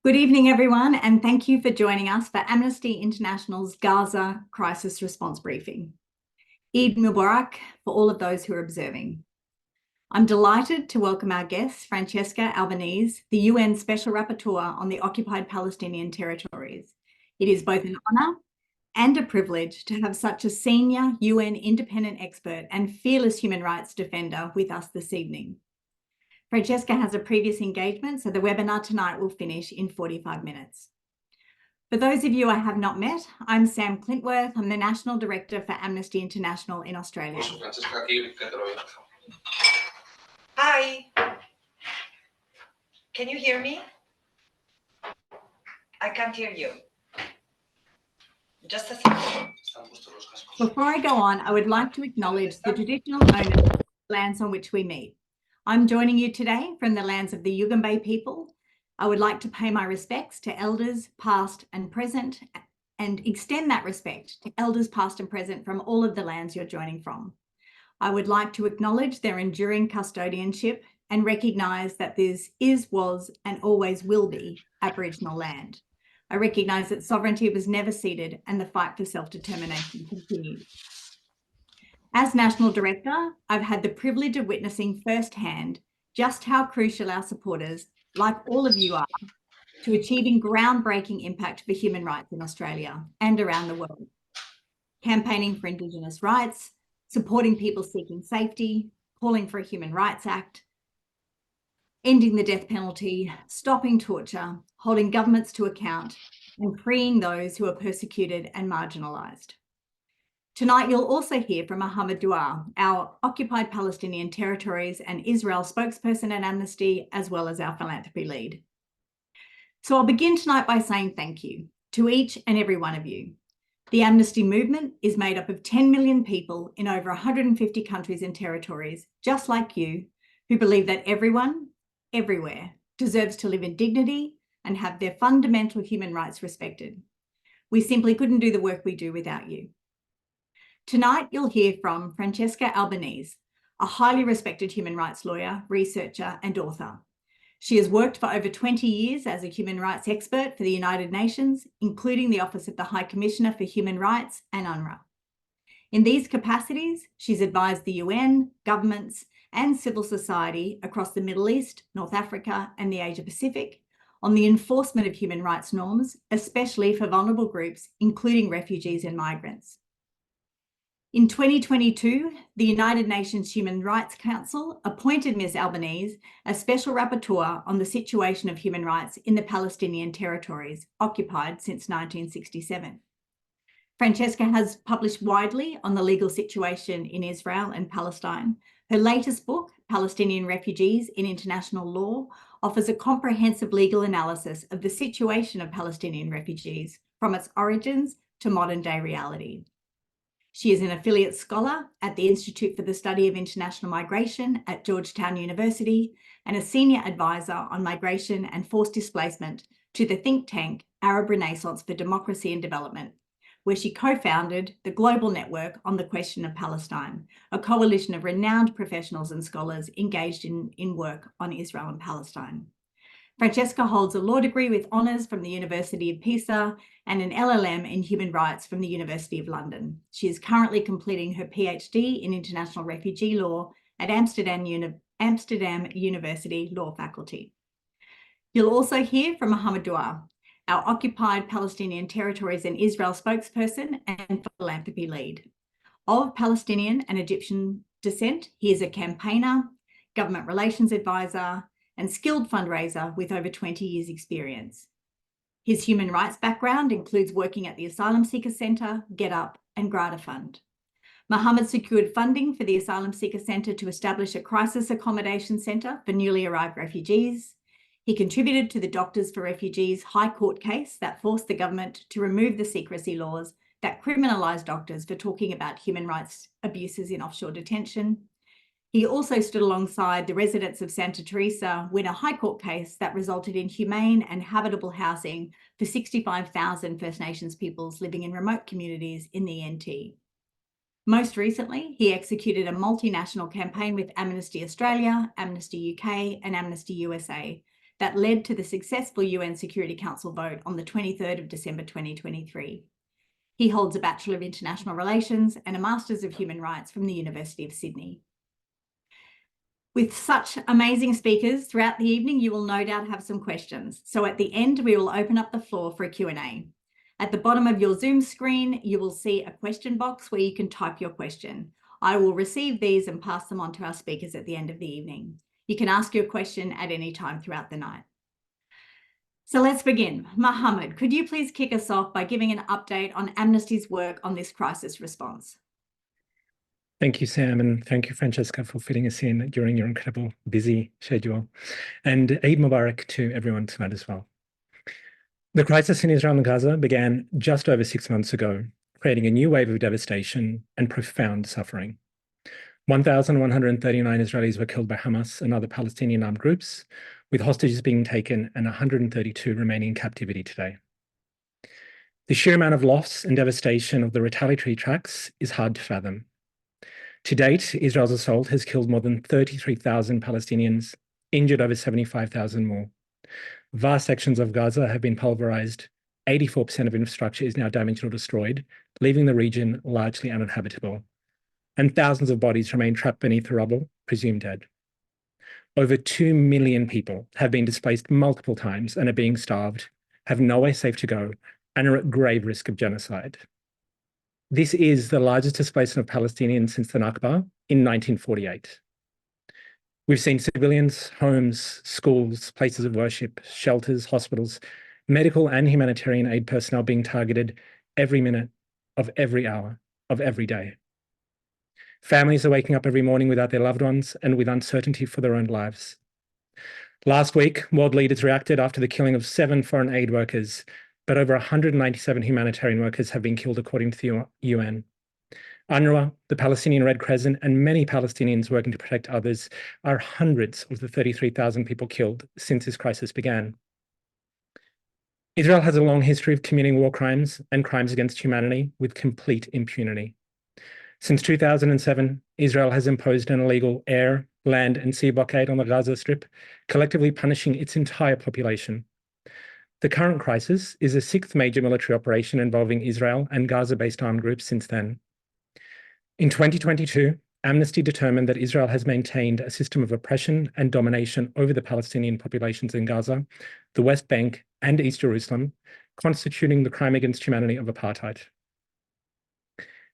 Good evening, everyone, and thank you for joining us for Amnesty International's Gaza Crisis Response Briefing. Eid Mubarak for all of those who are observing. I'm delighted to welcome our guest, Francesca Albanese, the UN Special Rapporteur on the Occupied Palestinian Territories. It is both an honour and a privilege to have such a senior UN independent expert and fearless human rights defender with us this evening. Francesca has a previous engagement, so the webinar tonight will finish in 45 minutes. For those of you I have not met, I'm Sam Clintworth. I'm the National Director for Amnesty International in Australia. Hi. Can you hear me? I can't hear you. Just a second. Before I go on, I would like to acknowledge the traditional owners of the lands on which we meet. I'm joining you today from the lands of the Yugambeh people. I would like to pay my respects to elders past and present and extend that respect to elders past and present from all of the lands you're joining from. I would like to acknowledge their enduring custodianship and recognise that this is, was and always will be Aboriginal land. I recognise that sovereignty was never ceded and the fight for self-determination continued. As National Director, I've had the privilege of witnessing firsthand just how crucial our supporters, like all of you are, to achieving groundbreaking impact for human rights in Australia and around the world. Campaigning for Indigenous rights, supporting people seeking safety, calling for a Human Rights Act, ending the death penalty, stopping torture, holding governments to account, and freeing those who are persecuted and marginalised. Tonight, you'll also hear from Mohammed Dua, our Occupied Palestinian Territories and Israel spokesperson at Amnesty, as well as our philanthropy lead. So I'll begin tonight by saying thank you to each and every one of you. The Amnesty movement is made up of 10 million people in over 150 countries and territories, just like you, who believe that everyone, everywhere, deserves to live in dignity and have their fundamental human rights respected. We simply couldn't do the work we do without you. Tonight, you'll hear from Francesca Albanese, a highly respected human rights lawyer, researcher, and author. She has worked for over 20 years as a human rights expert for the United Nations, including the Office of the High Commissioner for Human Rights and UNRWA. In these capacities, she's advised the UN, governments, and civil society across the Middle East, North Africa, and the Asia Pacific on the enforcement of human rights norms, especially for vulnerable groups, including refugees and migrants. In 2022, the United Nations Human Rights Council appointed Ms. Albanese as Special Rapporteur on the situation of human rights in the Palestinian territories, occupied since 1967. Francesca has published widely on the legal situation in Israel and Palestine. Her latest book, Palestinian Refugees in International Law, offers a comprehensive legal analysis of the situation of Palestinian refugees from its origins to modern-day reality. She is an affiliate scholar at the Institute for the Study of International Migration at Georgetown University and a senior advisor on migration and forced displacement to the think tank Arab Renaissance for Democracy and Development, where she co-founded the Global Network on the Question of Palestine, a coalition of renowned professionals and scholars engaged in work on Israel and Palestine. Francesca holds a law degree with honours from the University of Pisa and an LLM in human rights from the University of London. She is currently completing her PhD in international refugee law at Amsterdam University Law Faculty. You'll also hear from Mohammed Dua, our Occupied Palestinian Territories and Israel spokesperson and philanthropy lead. Of Palestinian and Egyptian descent, he is a campaigner, government relations advisor, and skilled fundraiser with over 20 years' experience. His human rights background includes working at the Asylum Seeker Centre, Get Up, and Grata Fund. Mohammed secured funding for the Asylum Seeker Centre to establish a crisis accommodation centre for newly arrived refugees. He contributed to the Doctors for Refugees High Court case that forced the government to remove the secrecy laws that criminalise doctors for talking about human rights abuses in offshore detention. He also stood alongside the residents of Santa Teresa win a High Court case that resulted in humane and habitable housing for 65,000 First Nations peoples living in remote communities in the NT. Most recently, he executed a multinational campaign with Amnesty Australia, Amnesty UK, and Amnesty USA that led to the successful UN Security Council vote on the 23rd of December 2023. He holds a Bachelor of International Relations and a Masters of Human Rights from the University of Sydney. With such amazing speakers throughout the evening, you will no doubt have some questions. So at the end, we will open up the floor for a Q&A. At the bottom of your Zoom screen, you will see a question box where you can type your question. I will receive these and pass them on to our speakers at the end of the evening. You can ask your question at any time throughout the night. So let's begin. Mohammed, could you please kick us off by giving an update on Amnesty's work on this crisis response? Thank you, Sam, and thank you, Francesca, for fitting us in during your incredible busy schedule. And Eid Mubarak to everyone tonight as well. The crisis in Israel and Gaza began just over 6 months ago, creating a new wave of devastation and profound suffering. 1,139 Israelis were killed by Hamas and other Palestinian armed groups, with hostages being taken and 132 remaining in captivity today. The sheer amount of loss and devastation of the retaliatory attacks is hard to fathom. To date, Israel's assault has killed more than 33,000 Palestinians, injured over 75,000 more. Vast sections of Gaza have been pulverized. 84% of infrastructure is now damaged or destroyed, leaving the region largely uninhabitable. And thousands of bodies remain trapped beneath the rubble, presumed dead. Over 2 million people have been displaced multiple times and are being starved, have nowhere safe to go, and are at grave risk of genocide. This is the largest displacement of Palestinians since the Nakba in 1948. We've seen civilians, homes, schools, places of worship, shelters, hospitals, medical and humanitarian aid personnel being targeted every minute of every hour of every day. Families are waking up every morning without their loved ones and with uncertainty for their own lives. Last week, world leaders reacted after the killing of 7 foreign aid workers, but over 197 humanitarian workers have been killed according to the UN. UNRWA, the Palestinian Red Crescent, and many Palestinians working to protect others are hundreds of the 33,000 people killed since this crisis began. Israel has a long history of committing war crimes and crimes against humanity with complete impunity. Since 2007, Israel has imposed an illegal air, land, and sea blockade on the Gaza Strip, collectively punishing its entire population. The current crisis is the 6th major military operation involving Israel and Gaza-based armed groups since then. In 2022, Amnesty determined that Israel has maintained a system of oppression and domination over the Palestinian populations in Gaza, the West Bank, and East Jerusalem, constituting the crime against humanity of apartheid.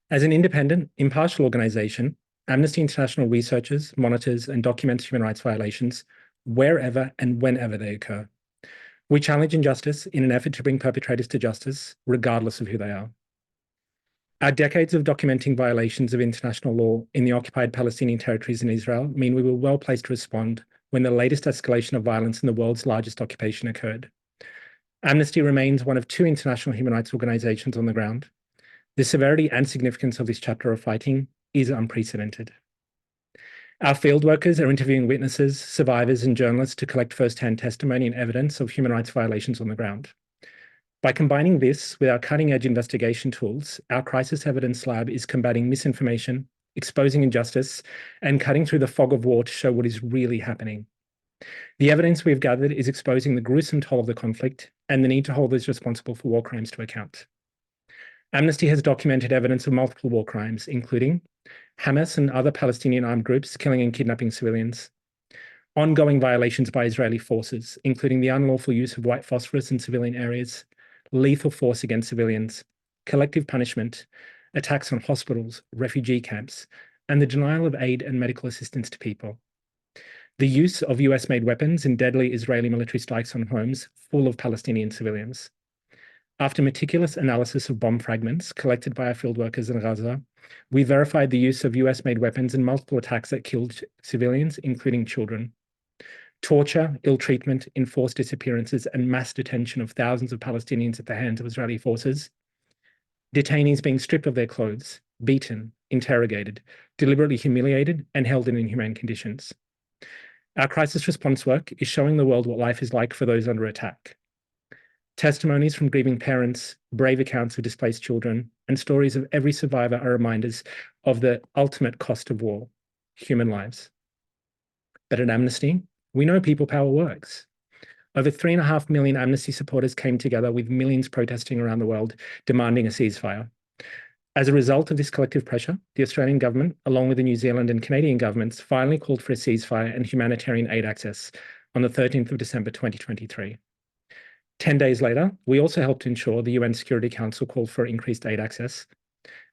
As an independent, impartial organization, Amnesty International researches, monitors, and documents human rights violations wherever and whenever they occur. We challenge injustice in an effort to bring perpetrators to justice, regardless of who they are. Our decades of documenting violations of international law in the occupied Palestinian territories in Israel mean we were well placed to respond when the latest escalation of violence in the world's largest occupation occurred. Amnesty remains one of 2 international human rights organizations on the ground. The severity and significance of this chapter of fighting is unprecedented. Our field workers are interviewing witnesses, survivors, and journalists to collect first-hand testimony and evidence of human rights violations on the ground. By combining this with our cutting-edge investigation tools, our crisis evidence lab is combating misinformation, exposing injustice, and cutting through the fog of war to show what is really happening. The evidence we've gathered is exposing the gruesome toll of the conflict and the need to hold those responsible for war crimes to account. Amnesty has documented evidence of multiple war crimes, including Hamas and other Palestinian armed groups killing and kidnapping civilians, ongoing violations by Israeli forces, including the unlawful use of white phosphorus in civilian areas, lethal force against civilians, collective punishment, attacks on hospitals, refugee camps, and the denial of aid and medical assistance to people. The use of US-made weapons in deadly Israeli military strikes on homes full of Palestinian civilians. After meticulous analysis of bomb fragments collected by our field workers in Gaza, we verified the use of US-made weapons in multiple attacks that killed civilians, including children. Torture, ill treatment, enforced disappearances, and mass detention of thousands of Palestinians at the hands of Israeli forces. Detainees being stripped of their clothes, beaten, interrogated, deliberately humiliated, and held in inhumane conditions. Our crisis response work is showing the world what life is like for those under attack. Testimonies from grieving parents, brave accounts of displaced children, and stories of every survivor are reminders of the ultimate cost of war, human lives. But at Amnesty, we know people power works. over 3.5 million Amnesty supporters came together with millions protesting around the world, demanding a ceasefire. As a result of this collective pressure, the Australian government, along with the New Zealand and Canadian governments, finally called for a ceasefire and humanitarian aid access on the 13th of December 2023. 10 days later, we also helped ensure the UN Security Council called for increased aid access.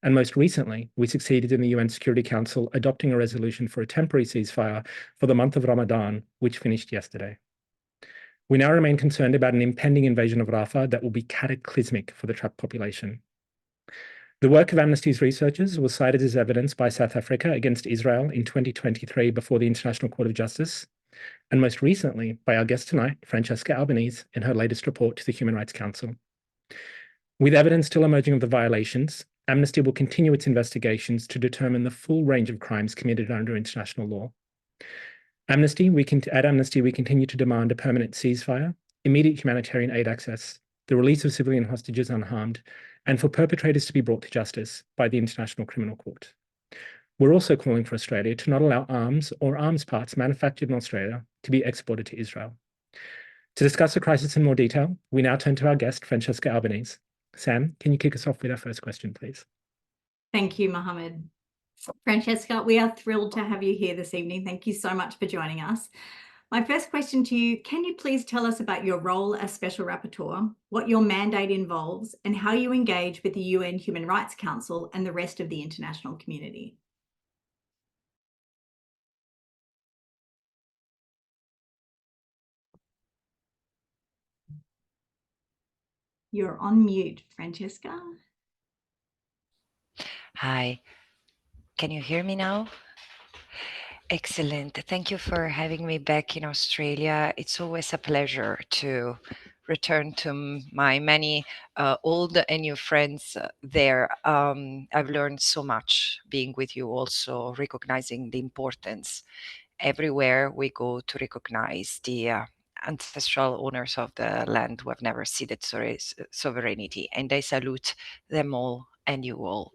And most recently, we succeeded in the UN Security Council adopting a resolution for a temporary ceasefire for the month of Ramadan, which finished yesterday. We now remain concerned about an impending invasion of Rafah that will be cataclysmic for the trapped population. The work of Amnesty's researchers was cited as evidence by South Africa against Israel in 2023 before the International Court of Justice, and most recently by our guest tonight, Francesca Albanese, in her latest report to the Human Rights Council. With evidence still emerging of the violations, Amnesty will continue its investigations to determine the full range of crimes committed under international law. At Amnesty, we continue to demand a permanent ceasefire, immediate humanitarian aid access, the release of civilian hostages unharmed, and for perpetrators to be brought to justice by the International Criminal Court. We're also calling for Australia to not allow arms or arms parts manufactured in Australia to be exported to Israel. To discuss the crisis in more detail, we now turn to our guest, Francesca Albanese. Sam, can you kick us off with our first question, please? Thank you, Mohammed. Francesca, we are thrilled to have you here this evening. Thank you so much for joining us. My first question to you, can you please tell us about your role as Special Rapporteur, what your mandate involves, and how you engage with the UN Human Rights Council and the rest of the international community? You're on mute, Francesca. Hi, can you hear me now? Excellent. Thank you for having me back in Australia. It's always a pleasure to return to my many old and new friends there. I've learned so much being with you, also recognizing the importance everywhere we go to recognize the ancestral owners of the land who have never ceded sovereignty, and I salute them all and you all.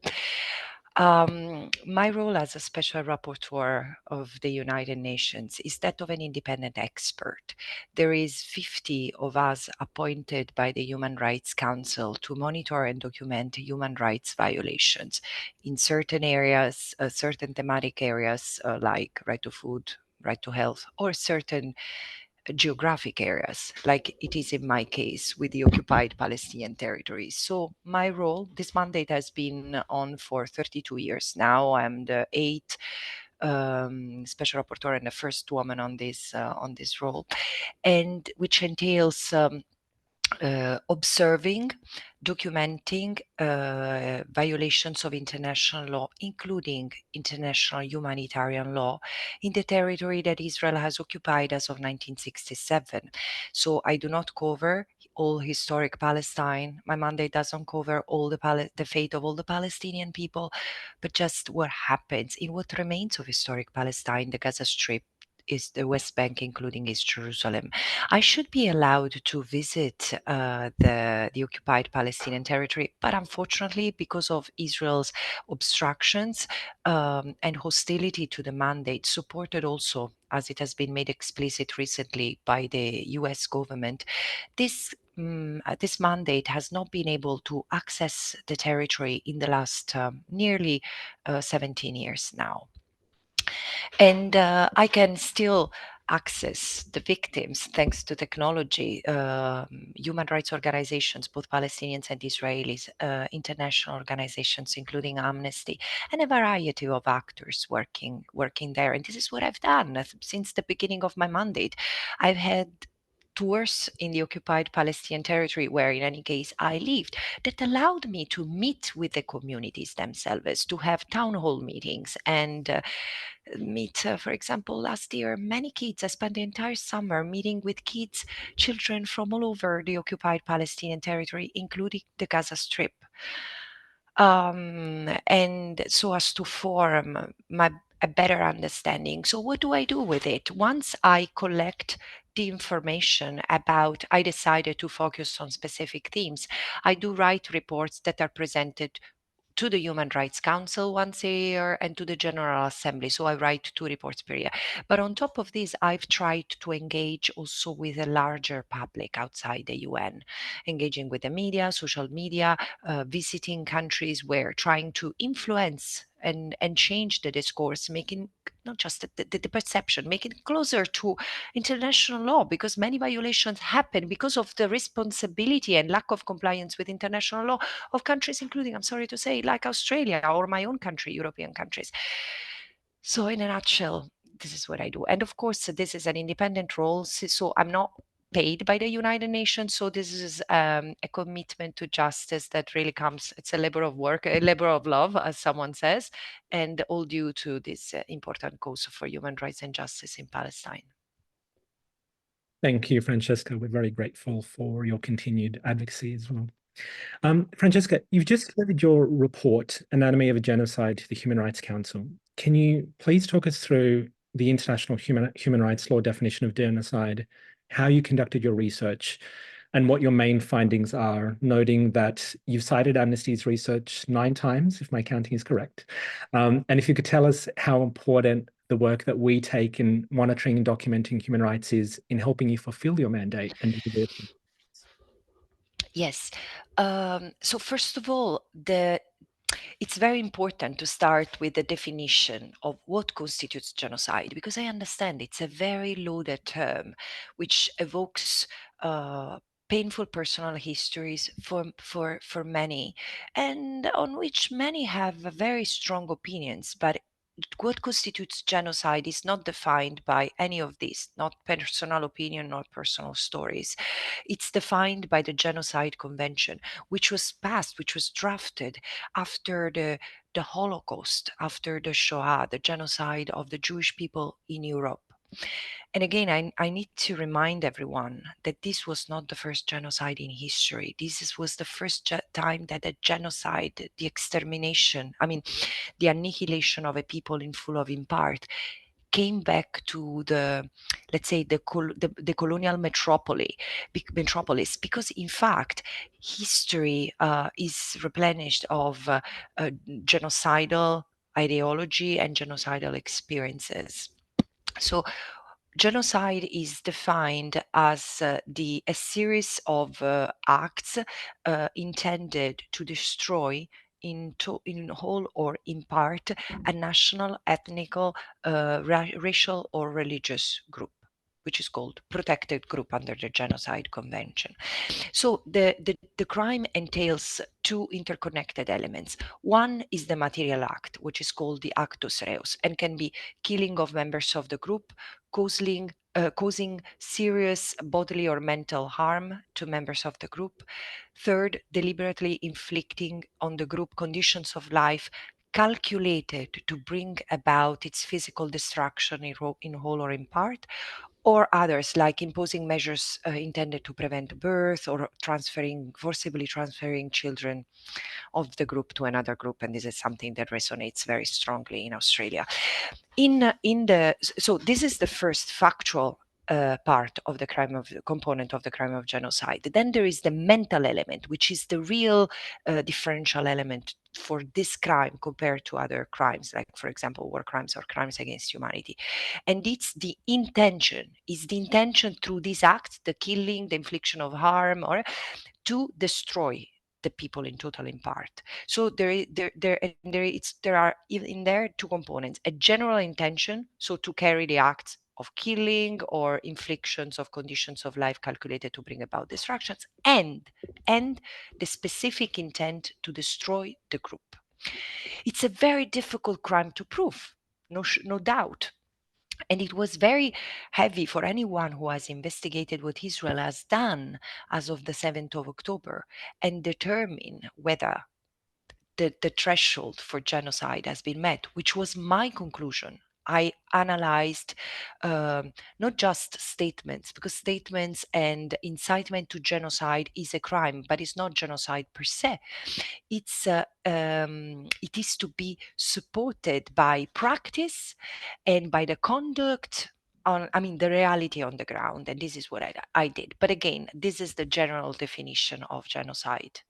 My role as a special rapporteur of the United Nations is that of an independent expert. There is 50 of us appointed by the Human Rights Council to monitor and document human rights violations in certain areas, certain thematic areas like right to food, right to health, or certain geographic areas, like it is in my case with the Occupied Palestinian Territories. So my role, this mandate has been on for 32 years now. I'm the 8th special rapporteur and the first woman on this role, and which entails observing, documenting violations of international law, including international humanitarian law, in the territory that Israel has occupied as of 1967. So I do not cover all historic Palestine. My mandate doesn't cover all the fate of all the Palestinian people, but just what happens in what remains of historic Palestine, the Gaza Strip, is the West Bank, including East Jerusalem. I should be allowed to visit the occupied Palestinian territory, but unfortunately, because of Israel's obstructions and hostility to the mandate, supported also, as it has been made explicit recently by the US government, this mandate has not been able to access the territory in the last nearly 17 years now. And I can still access the victims thanks to technology, human rights organizations, both Palestinians and Israelis, international organizations, including Amnesty, and a variety of actors working there. And this is what I've done since the beginning of my mandate. I've had tours in the occupied Palestinian territory, where in any case I lived, that allowed me to meet with the communities themselves, to have town hall meetings and meet, for example, last year, many kids. I spent the entire summer meeting with children from all over the occupied Palestinian territory, including the Gaza Strip. And so as to form a better understanding. So what do I do with it? Once I collect the information about, I decided to focus on specific themes. I do write reports that are presented to the Human Rights Council once a year and to the General Assembly. So I write 2 reports per year. But on top of this, I've tried to engage also with a larger public outside the UN, engaging with the media, social media, visiting countries where trying to influence and change the discourse, making not just the perception, making it closer to international law, because many violations happen because of the responsibility and lack of compliance with international law of countries, including, I'm sorry to say, like Australia or my own country, European countries. So in a nutshell, this is what I do. And of course, this is an independent role. So I'm not paid by the United Nations. So this is a commitment to justice that really comes, it's a labor of work, a labor of love, as someone says, and all due to this important cause for human rights and justice in Palestine. Thank you, Francesca. We're very grateful for your continued advocacy as well. Francesca, you've just delivered your report, Anatomy of a Genocide, to the Human Rights Council. Can you please talk us through the international human rights law definition of genocide, how you conducted your research, and what your main findings are, noting that you've cited Amnesty's research 9 times, if my counting is correct. And if you could tell us how important the work that we take in monitoring and documenting human rights is in helping you fulfill your mandate and deliver. Yes. So first of all, it's very important to start with the definition of what constitutes genocide, because I understand it's a very loaded term, which evokes painful personal histories for many, and on which many have very strong opinions. But what constitutes genocide is not defined by any of these, not personal opinion, not personal stories. It's defined by the Genocide Convention, which was passed, which was drafted after the Holocaust, after the Shoah, the genocide of the Jewish people in Europe. And again, I need to remind everyone that this was not the first genocide in history. Was the first time that a genocide, the extermination, the annihilation of a people in full or in part, came back to the, let's say, the colonial metropolis, because in fact, history is replenished of genocidal ideology and genocidal experiences. So genocide is defined as a series of acts intended to destroy in whole or in part a national, ethnical, racial or religious group, which is called protected group under the Genocide Convention. So the crime entails 2 interconnected elements. One is the material act, which is called the actus reus, and can be killing of members of the group, causing serious bodily or mental harm to members of the group. Third, deliberately inflicting on the group conditions of life calculated to bring about its physical destruction in whole or in part, or others like imposing measures intended to prevent birth or forcibly transferring children of the group to another group. And this is something that resonates very strongly in Australia. So this is the first factual part of the component of the crime of genocide. Then there is the mental element, which is the real differential element for this crime compared to other crimes, like, for example, war crimes or crimes against humanity. And it's the intention through these acts, the killing, the infliction of harm, or to destroy the people in total, in part. So there are in there 2 components: a general intention, so to carry the acts of killing or inflictions of conditions of life calculated to bring about destructions, and the specific intent to destroy the group. It's a very difficult crime to prove, no doubt. And it was very heavy for anyone who has investigated what Israel has done as of the 7th of October and determine whether the threshold for genocide has been met, which was my conclusion. I analyzed not just statements, because statements and incitement to genocide is a crime, but it's not genocide per se. It is to be supported by practice and by the conduct the reality on the ground. And this is what I did. But again, this is the general definition of genocide.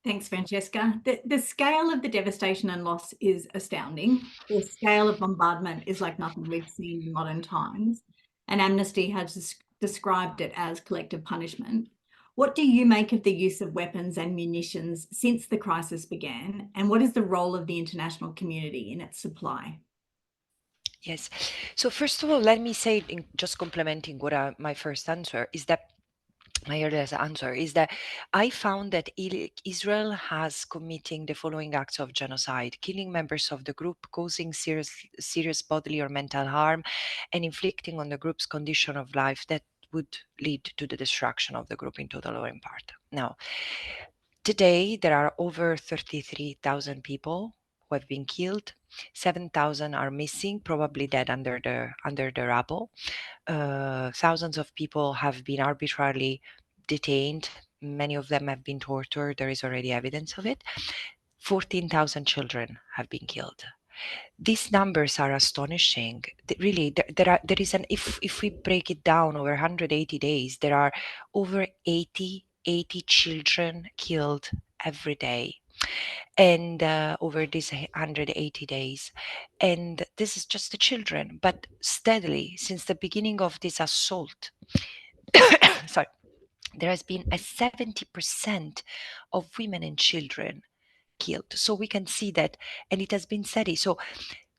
Thanks, Francesca. The scale of the devastation and loss is astounding. The scale of bombardment is like nothing we've seen in modern times. And Amnesty has described it as collective punishment. What do you make of the use of weapons and munitions since the crisis began? And what is the role of the international community in its supply? Yes. So first of all, let me say, just complementing what my first answer is that my earlier answer is that I found that Israel has committing the following acts of genocide: killing members of the group, causing serious bodily or mental harm, and inflicting on the group's condition of life that would lead to the destruction of the group in total or in part. Now, today there are over 33,000 people who have been killed. 7,000 are missing, probably dead under the rubble. Thousands of people have been arbitrarily detained. Many of them have been tortured. There is already evidence of it. 14,000 children have been killed. These numbers are astonishing. Really, there is an, if we break it down over 180 days, there are over 80 children killed every day, and over these 180 days. And this is just the children, but steadily since the beginning of this assault, sorry, there has been a 70% of women and children killed. So we can see that, and it has been steady. So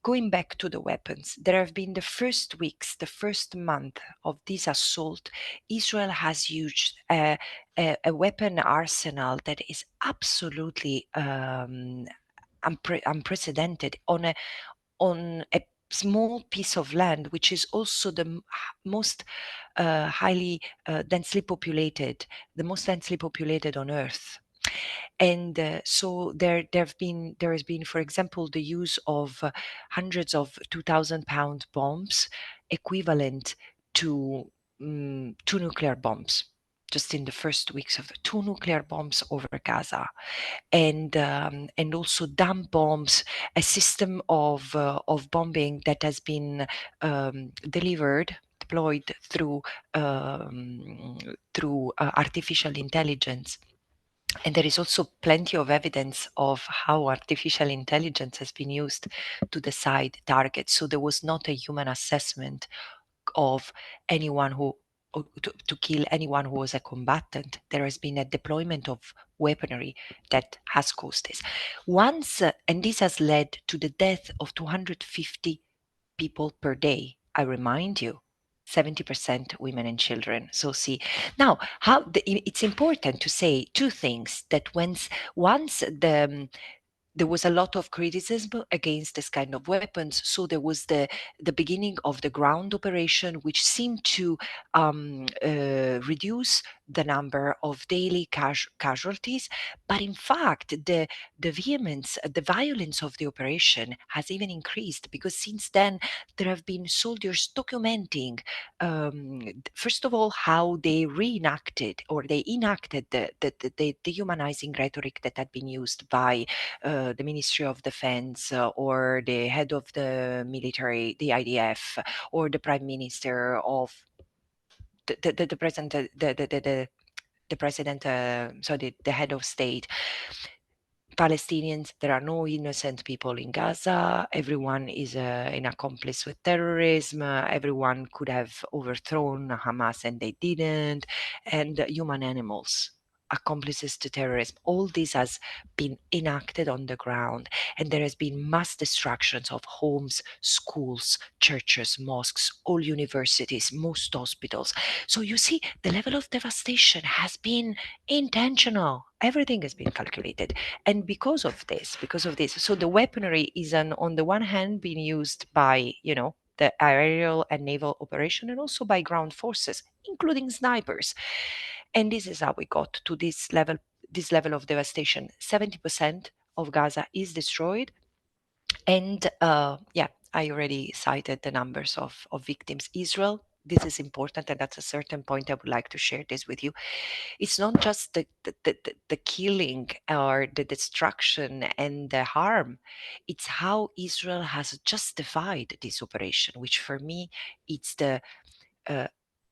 going back to the weapons, there have been the first weeks, the first month of this assault, Israel has used a weapon arsenal that is absolutely unprecedented on a small piece of land, which is also the most highly densely populated, the most densely populated on Earth. And so there has been, for example, the use of hundreds of 2,000-pound bombs, equivalent to 2 nuclear bombs, just in the first weeks of 2 nuclear bombs over Gaza, and also dump bombs, a system of bombing that has been deployed through artificial intelligence. And there is also plenty of evidence of how artificial intelligence has been used to decide targets. So there was not a human assessment of anyone who to kill anyone who was a combatant. There has been a deployment of weaponry that has caused this. And this has led to the death of 250 people per day. I remind you, 70% women and children. So see, now it's important to say two things: that once there was a lot of criticism against this kind of weapons. So there was the beginning of the ground operation, which seemed to reduce the number of daily casualties. But in fact, the vehemence, the violence of the operation has even increased, because since then there have been soldiers documenting, first of all, how they reenacted or they enacted the dehumanizing rhetoric that had been used by the Ministry of Defense or the head of the military, the IDF, or the Prime Minister of the president, the president, the head of state. Palestinians, there are no innocent people in Gaza. Everyone is an accomplice with terrorism. Everyone could have overthrown Hamas and they didn't. And human animals, accomplices to terrorism. All this has been enacted on the ground, and there has been mass destructions of homes, schools, churches, mosques, all universities, most hospitals. So you see, the level of devastation has been intentional. Everything has been calculated. And because of this, so the weaponry is on the one hand being used by, the aerial and naval operation, and also by ground forces, including snipers. And this is how we got to this level of devastation. 70% of Gaza is destroyed. And I already cited the numbers of victims. Israel, this is important, and at a certain point I would like to share this with you. It's not just the killing or the destruction and the harm. It's how Israel has justified this operation, which for me, it's the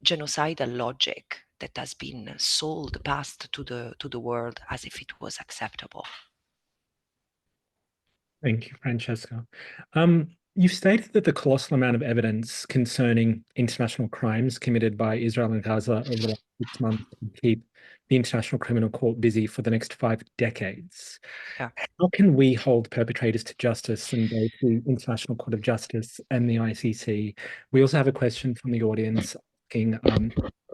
genocidal logic that has been sold, passed to the world as if it was acceptable. Thank you, Francesca. You've stated that the colossal amount of evidence concerning international crimes committed by Israel and Gaza over the last 6 months can keep the International Criminal Court busy for the next 5 decades. Yeah. How can we hold perpetrators to justice and go to International Court of Justice and the ICC? We also have a question from the audience asking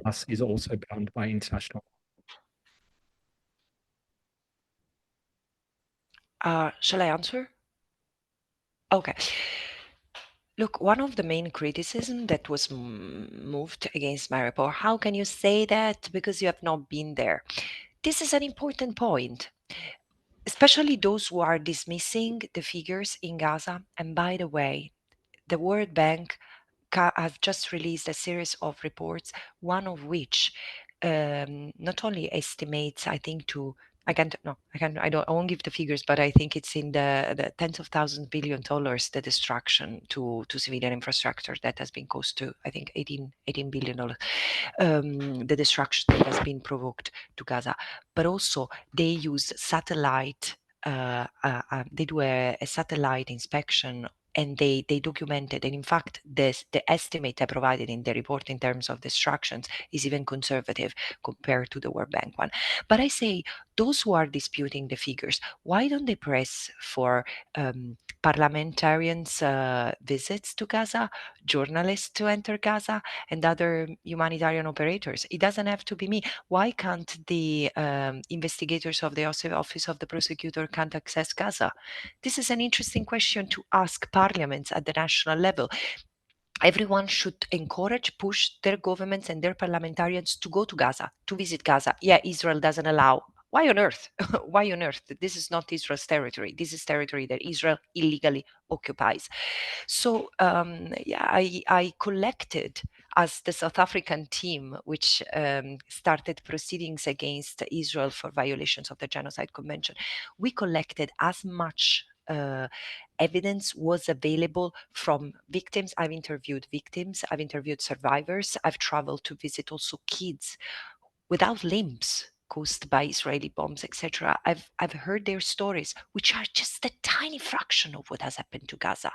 us is also bound by international. Shall I answer? Okay. Look, one of the main criticism that was moved against my report, how can you say that because you have not been there? This is an important point, especially those who are dismissing the figures in Gaza. And by the way, the World Bank have just released a series of reports, one of which not only estimates, I think, I won't give the figures, but I think it's in the tens of thousands of billions of dollars, the destruction to civilian infrastructure that has been cost to, I think, $18 billion, the destruction that has been provoked to Gaza. But also they use satellite, they do a satellite inspection, and they documented, and in fact the estimate I provided in the report in terms of destructions is even conservative compared to the World Bank one. But I say, those who are disputing the figures, why don't they press for parliamentarians visits to Gaza, journalists to enter Gaza, and other humanitarian operators? It doesn't have to be me. Why can't the investigators of the Office of the Prosecutor can't access Gaza? This is an interesting question to ask parliaments at the national level. Everyone should encourage, push their governments and their parliamentarians to go to Gaza, to visit Gaza. Yeah, Israel doesn't allow. Why on earth? Why on earth? This is not Israel's territory. This is territory that Israel illegally occupies. So yeah, I collected, as the South African team, which started proceedings against Israel for violations of the Genocide Convention, we collected as much evidence was available from victims. I've interviewed victims, I've interviewed survivors, I've traveled to visit also kids without limbs caused by Israeli bombs, etc. I've heard their stories, which are just a tiny fraction of what has happened to Gaza.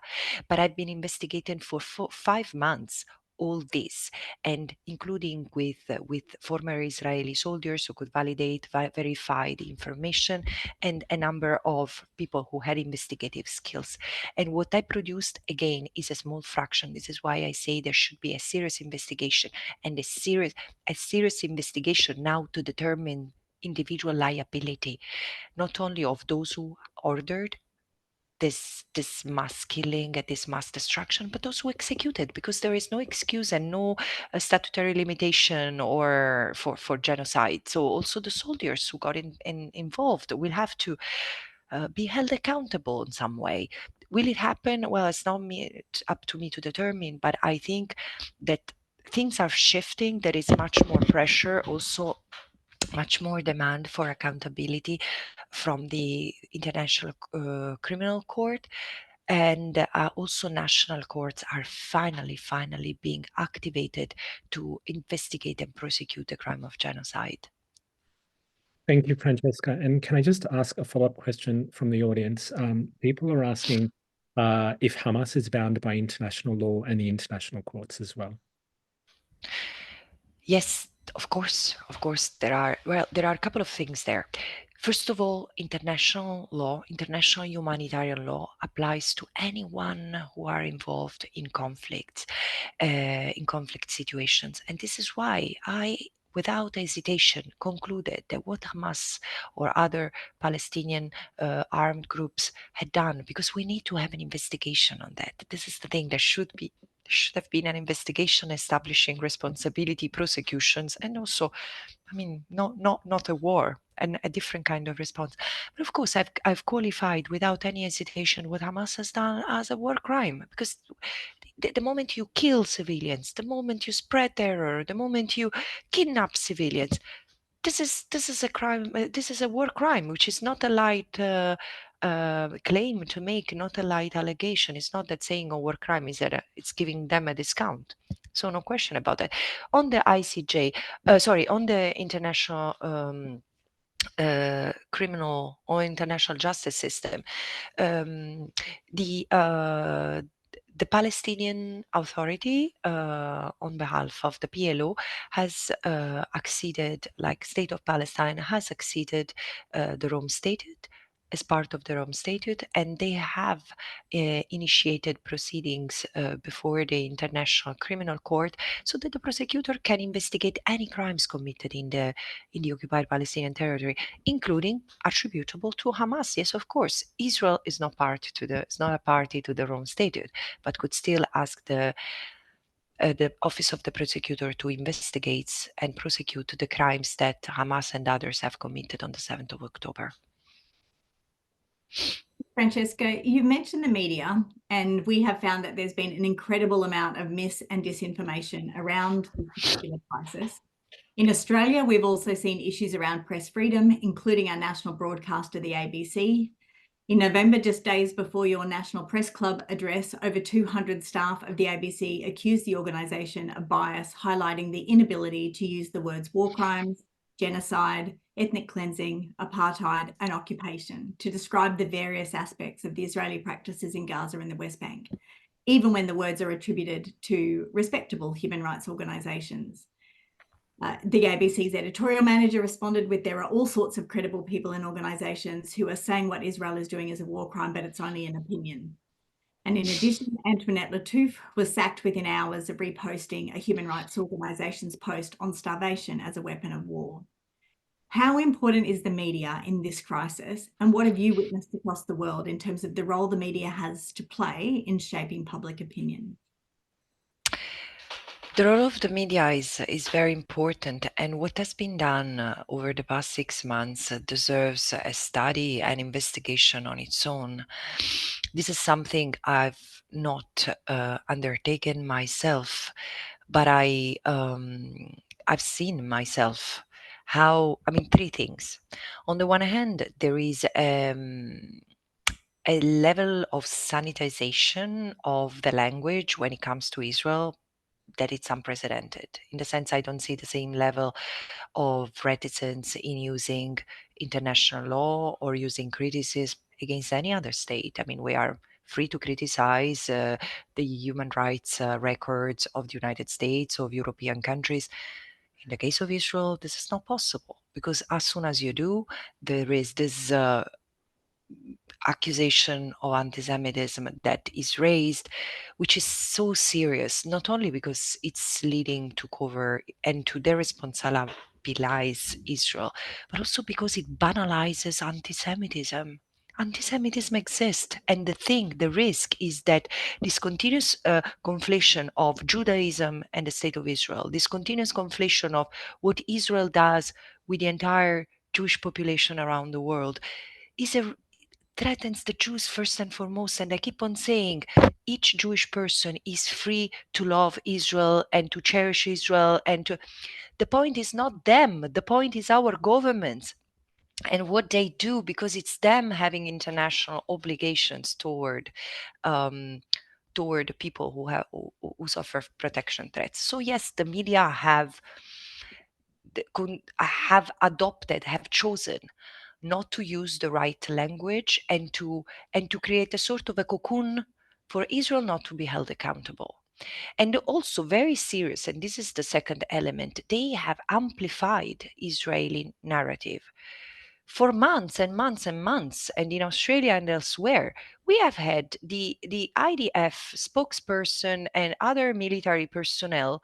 But I've been investigating for 5 months all this, and including with former Israeli soldiers who could validate, verify the information, and a number of people who had investigative skills. And what I produced, again, is a small fraction. This is why I say there should be a serious investigation, and a serious investigation now to determine individual liability, not only of those who ordered this mass killing and this mass destruction, but those who executed, because there is no excuse and no statutory limitation or for genocide. So also the soldiers who got involved will have to be held accountable in some way. Will it happen? Well, it's not up to me to determine, but I think that things are shifting. There is much more pressure, also much more demand for accountability from the International Criminal Court. And also national courts are finally being activated to investigate and prosecute the crime of genocide. Thank you, Francesca. And can I just ask a follow-up question from the audience? People are asking if Hamas is bound by international law and the international courts as well. Yes, of course, there are a couple of things there. First of all, international law, international humanitarian law applies to anyone who are involved in conflict situations. And this is why I, without hesitation, concluded that what Hamas or other Palestinian armed groups had done, because we need to have an investigation on that. This is the thing. There should have been an investigation establishing responsibility, prosecutions, and also, I mean, not a war, and a different kind of response. But of course, I've qualified without any hesitation what Hamas has done as a war crime, because the moment you kill civilians, the moment you spread terror, the moment you kidnap civilians, this is a crime. This is a war crime, which is not a light claim to make, not a light allegation. It's not that saying a war crime is that it's giving them a discount. So no question about that. On the ICJ, on the international criminal or international justice system, the Palestinian Authority, on behalf of the PLO, has acceded, like State of Palestine, has acceded the Rome Statute as part of the Rome Statute, and they have initiated proceedings before the International Criminal Court so that the prosecutor can investigate any crimes committed in the occupied Palestinian territory, including attributable to Hamas. Yes, of course, Israel is not a party to the Rome Statute, but could still ask the Office of the Prosecutor to investigate and prosecute the crimes that Hamas and others have committed on the 7th of October. Francesca, you mentioned the media, and we have found that there's been an incredible amount of mis and disinformation around this particular crisis. In Australia, we've also seen issues around press freedom, including our national broadcaster, the ABC. In November, just days before your National Press Club address, over 200 staff of the ABC accused the organisation of bias, highlighting the inability to use the words war crimes, genocide, ethnic cleansing, apartheid, and occupation to describe the various aspects of the Israeli practices in Gaza and the West Bank, even when the words are attributed to respectable human rights organisations. The ABC's editorial manager responded with, there are all sorts of credible people and organisations who are saying what Israel is doing is a war crime, but it's only an opinion. And in addition, Antoinette Lattouf was sacked within hours of reposting a human rights organisation's post on starvation as a weapon of war. How important is the media in this crisis, and what have you witnessed across the world in terms of the role the media has to play in shaping public opinion? The role of the media is very important, and what has been done over the past 6 months deserves a study and investigation on its own. This is something I've not undertaken myself, but I've seen myself how, three things. On the one hand, there is a level of sanitization of the language when it comes to Israel that it's unprecedented. In the sense, I don't see the same level of reticence in using international law or using criticism against any other state. We are free to criticize the human rights records of the United States, of European countries. In the case of Israel, this is not possible, because as soon as you do, there is this accusation of anti-Semitism that is raised, which is so serious, not only because it's leading to cover and to deresponsabilize Israel, but also because it banalizes anti-Semitism. Anti-Semitism exists, and the risk is that this continuous conflation of Judaism and the State of Israel, this continuous conflation of what Israel does with the entire Jewish population around the world, threatens the Jews first and foremost. And I keep on saying, each Jewish person is free to love Israel and to cherish Israel. The point is not them. The point is our governments and what they do, because it's them having international obligations toward people who suffer protection threats. So yes, the media have chosen not to use the right language and to create a sort of a cocoon for Israel not to be held accountable. And also very serious, and this is the second element, they have amplified Israeli narrative. For months and months and months, and in Australia and elsewhere, we have had the IDF spokesperson and other military personnel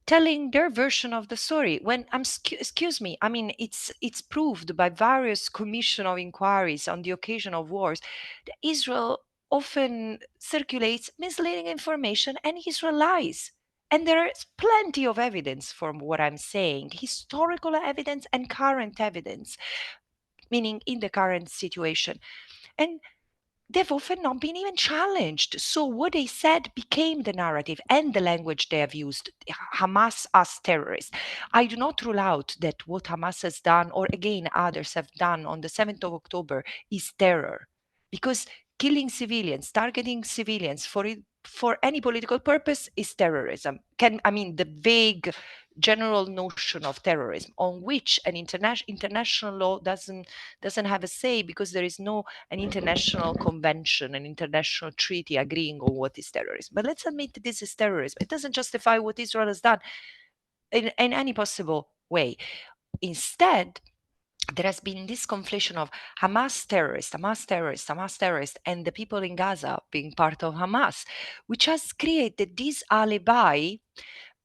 telling their version of the story. When excuse me, it's proved by various commission of inquiries on the occasion of wars that Israel often circulates misleading information and Israel lies. And there is plenty of evidence for what I'm saying, historical evidence and current evidence, meaning in the current situation. And they've often not been even challenged. So what they said became the narrative and the language they have used. Hamas as terrorists. I do not rule out that what Hamas has done, or again others have done on the 7th of October, is terror, because killing civilians, targeting civilians for any political purpose is terrorism. The vague general notion of terrorism on which an international law doesn't have a say, because there is no an international convention, an international treaty agreeing on what is terrorism. But let's admit that this is terrorism. It doesn't justify what Israel has done in any possible way. Instead, there has been this conflation of Hamas terrorists, and the people in Gaza being part of Hamas, which has created this alibi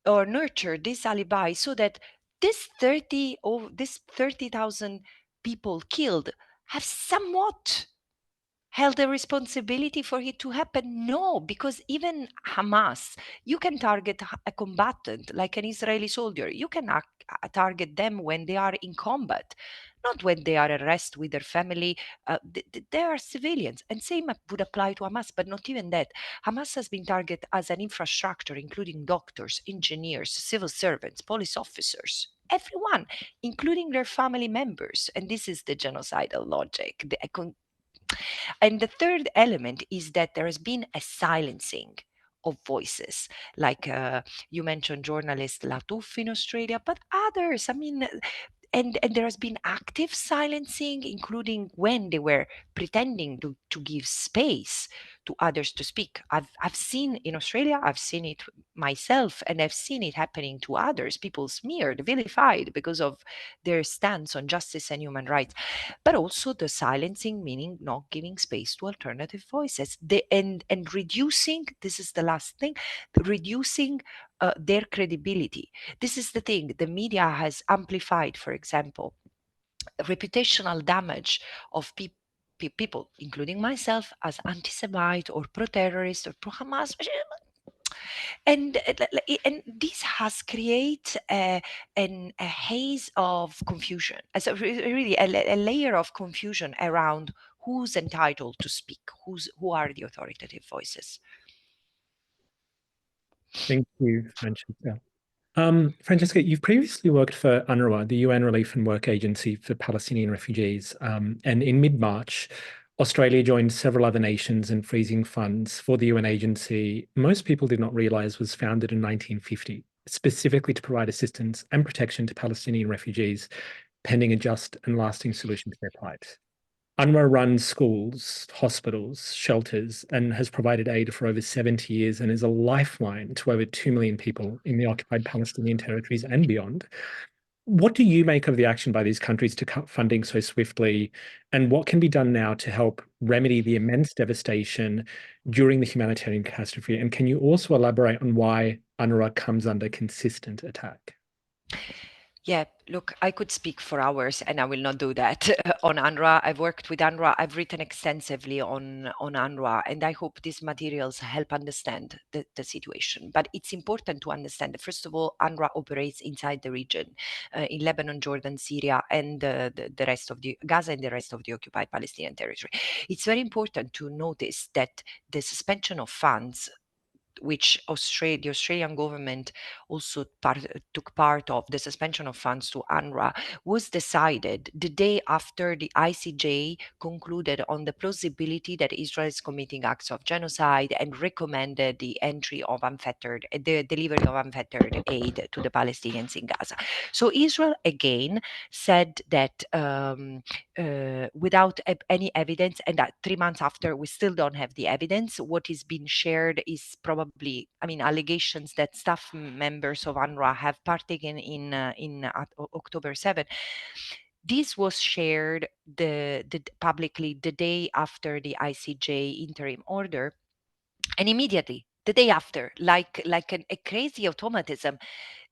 or nurtured this alibi so that this 30,000 people killed have somewhat held a responsibility for it to happen? No, because even Hamas, you can target a combatant like an Israeli soldier. You can target them when they are in combat, not when they are at rest with their family. They are civilians. And same would apply to Hamas, but not even that. Hamas has been targeted as an infrastructure, including doctors, engineers, civil servants, police officers, everyone, including their family members. And this is the genocidal logic. And the third element is that there has been a silencing of voices, like you mentioned journalist Latouf in Australia, but others. And there has been active silencing, including when they were pretending to give space to others to speak. I've seen in Australia, I've seen it myself, and I've seen it happening to others, people smeared, vilified because of their stance on justice and human rights. But also the silencing, meaning not giving space to alternative voices. And reducing, this is the last thing, reducing their credibility. This is the thing. The media has amplified, for example, reputational damage of people, including myself, as anti-Semite or pro-terrorist or pro-Hamas. And this has created a haze of confusion, as really a layer of confusion around who's entitled to speak, who are the authoritative voices. Thank you, Francesca. Francesca, you've previously worked for UNRWA, the UN Relief and Work Agency for Palestinian Refugees, and in mid-March, Australia joined several other nations in freezing funds for the UN agency most people did not realize was founded in 1950, specifically to provide assistance and protection to Palestinian refugees pending a just and lasting solution to their plight. UNRWA runs schools, hospitals, shelters, and has provided aid for over 70 years and is a lifeline to over 2 million people in the occupied Palestinian territories and beyond. What do you make of the action by these countries to cut funding so swiftly? And what can be done now to help remedy the immense devastation during the humanitarian catastrophe? And can you also elaborate on why UNRWA comes under consistent attack? Yeah, look, I could speak for hours and I will not do that on UNRWA. I've worked with UNRWA. I've written extensively on UNRWA, and I hope these materials help understand the situation. But it's important to understand that, first of all, UNRWA operates inside the region, in Lebanon, Jordan, Syria, and the rest of the Gaza and the rest of the occupied Palestinian territory. It's very important to notice that the suspension of funds, which the Australian government also took part of, the suspension of funds to UNRWA, was decided the day after the ICJ concluded on the plausibility that Israel is committing acts of genocide and recommended the entry of the delivery of unfettered aid to the Palestinians in Gaza. So Israel again said that without any evidence, and that 3 months after, we still don't have the evidence. What is being shared is probably, allegations that staff members of UNRWA have partaken in October 7. This was shared publicly the day after the ICJ interim order, and immediately the day after, like a crazy automatism,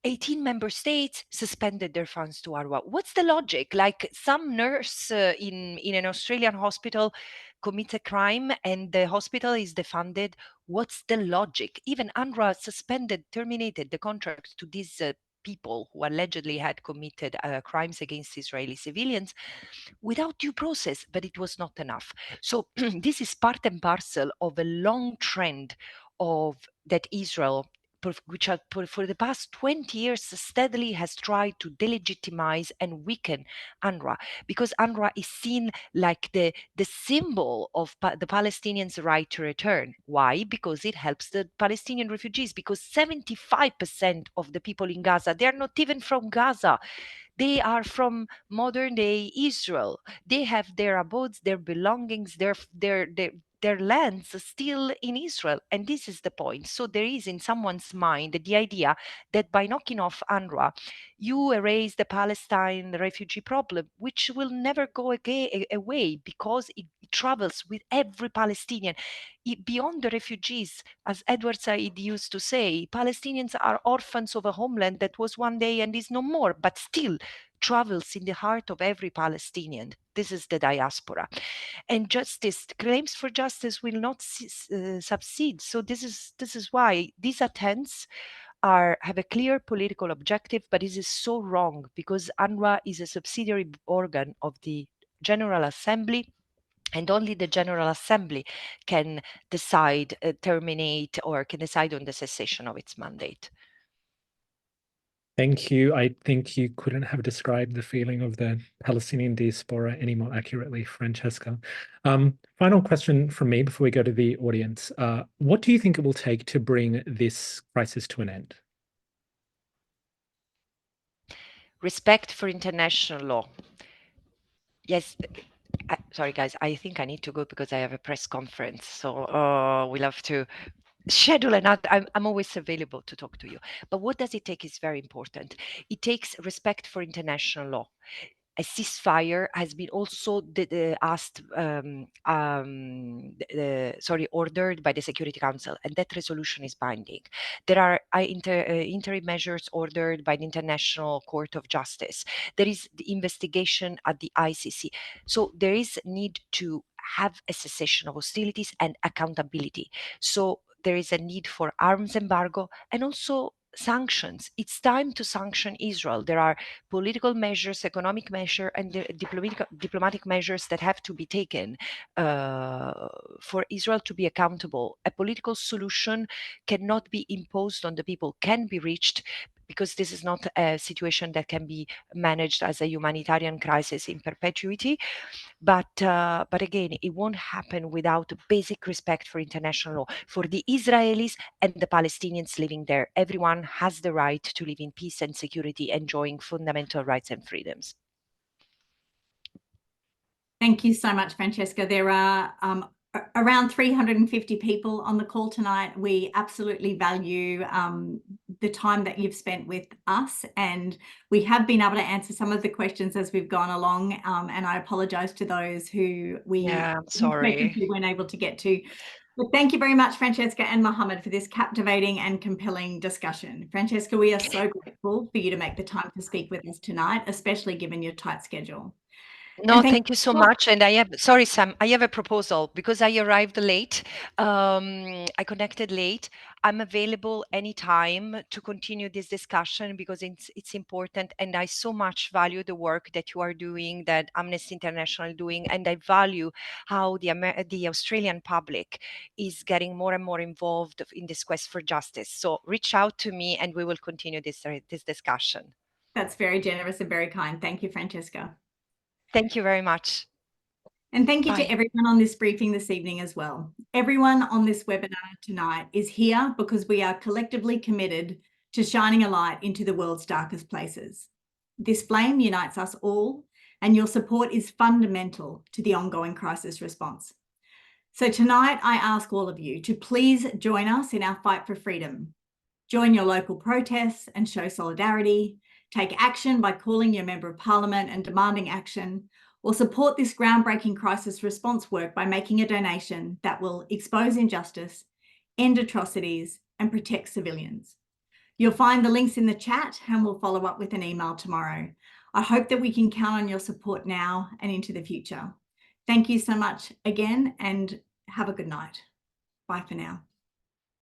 18 member states suspended their funds to UNRWA. What's the logic? Like some nurse in an Australian hospital commits a crime and the hospital is defunded. What's the logic? Even UNRWA terminated the contract to these people who allegedly had committed crimes against Israeli civilians without due process, but it was not enough. So this is part and parcel of a long trend of that Israel for the past 20 years steadily has tried to delegitimize and weaken UNRWA, because UNRWA is seen like the symbol of the Palestinians' right to return. Why? Because it helps the Palestinian refugees, because 75% of the people in Gaza, they are not even from Gaza. They are from modern day Israel. They have their abodes, their belongings, their lands still in Israel. And this is the point. So there is in someone's mind the idea that by knocking off UNRWA, you erase the Palestine refugee problem, which will never go away, because it travels with every Palestinian. Beyond the refugees, as Edward Said used to say, Palestinians are orphans of a homeland that was one day and is no more, but still travels in the heart of every Palestinian. This is the diaspora. And claims for justice will not succeed. So this is why these attempts have a clear political objective, but this is so wrong, because UNRWA is a subsidiary organ of the General Assembly, and only the General Assembly can decide, terminate, or can decide on the cessation of its mandate. Thank you. I think you couldn't have described the feeling of the Palestinian diaspora any more accurately, Francesca. Final question from me before we go to the audience. What do you think it will take to bring this crisis to an end? Respect for international law. Yes. Sorry, guys, I think I need to go because I have a press conference. So we'll have to schedule another. I'm always available to talk to you. But what does it take is very important. It takes respect for international law. A ceasefire has been also ordered by the Security Council, and that resolution is binding. There are interim measures ordered by the International Court of Justice. There is the investigation at the ICC. So there is need to have a cessation of hostilities and accountability. So there is a need for arms embargo and also sanctions. It's time to sanction Israel. There are political measures, economic measures, and diplomatic measures that have to be taken for Israel to be accountable. A political solution cannot be imposed on the people, can be reached, because this is not a situation that can be managed as a humanitarian crisis in perpetuity. But again, it won't happen without basic respect for international law, for the Israelis and the Palestinians living there. Everyone has the right to live in peace and security, enjoying fundamental rights and freedoms. Thank you so much, Francesca. There are around 350 people on the call tonight. We absolutely value the time that you've spent with us, and we have been able to answer some of the questions as we've gone along, and I apologize to those who I'm sorry. we weren't able to get to. But thank you very much, Francesca and Mohammed, for this captivating and compelling discussion. Francesca, we are so grateful for you to make the time to speak with us tonight, especially given your tight schedule. No, thank you so much. And sorry, Sam, I have a proposal because I arrived late. I connected late. I'm available anytime to continue this discussion because it's important. And I so much value the work that you are doing, that Amnesty International is doing. And I value how the Australian public is getting more and more involved in this quest for justice. So reach out to me and we will continue this discussion. That's very generous and very kind. Thank you, Francesca. Thank you very much. And thank you to everyone on this briefing this evening as well. Everyone on this webinar tonight is here because we are collectively committed to shining a light into the world's darkest places. This flame unites us all, and your support is fundamental to the ongoing crisis response. So tonight, I ask all of you to please join us in our fight for freedom. Join your local protests and show solidarity. Take action by calling your Member of Parliament and demanding action, or support this groundbreaking crisis response work by making a donation that will expose injustice, end atrocities, and protect civilians. You'll find the links in the chat and we'll follow up with an email tomorrow. I hope that we can count on your support now and into the future. Thank you so much again and have a good night. Bye for now.